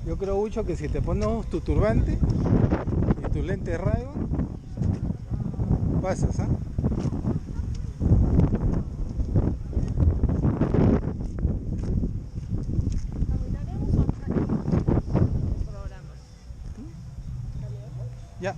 Yo creo mucho que si te pones tu turbante y tus lentes ray pasas, ¿ah? Ya.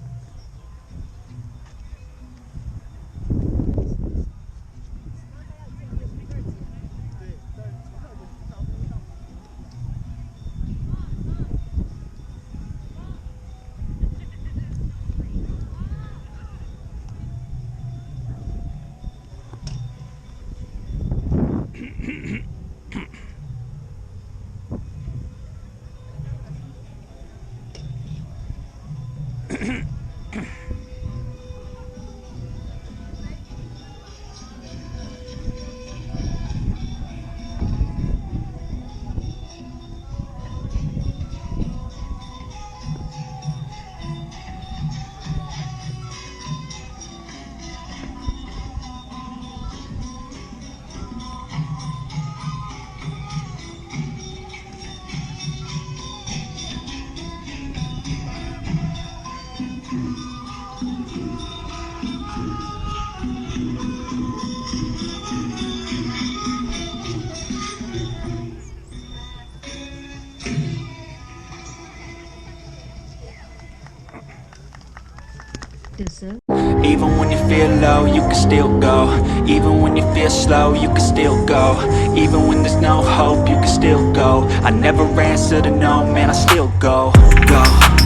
Even when you feel low, you can still go. Even when you feel slow, you can still go. Even when there's no hope, you can still go. I never answer to no, man, I still go. Go,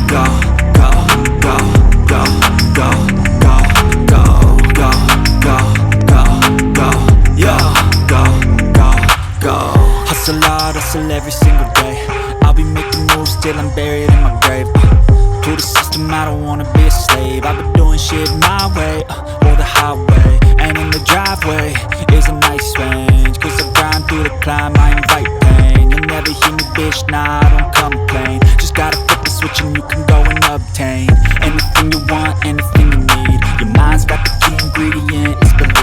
go, go, go, go, go, go, go, go, go, go, go, yo, go, go, go. Hustle hard, hustle every single day. I'll be making moves till I'm buried in my grave. To the system, I don't wanna be a slave. I've been doing shit my way, or the highway. And in the driveway is a nice range. Cause I grind through the climb, I invite pain. You'll never hear me, bitch, nah, I don't complain. Just gotta flip the switch and you can go and obtain anything you want, anything you need. Your mind's got the key ingredient, it's belief.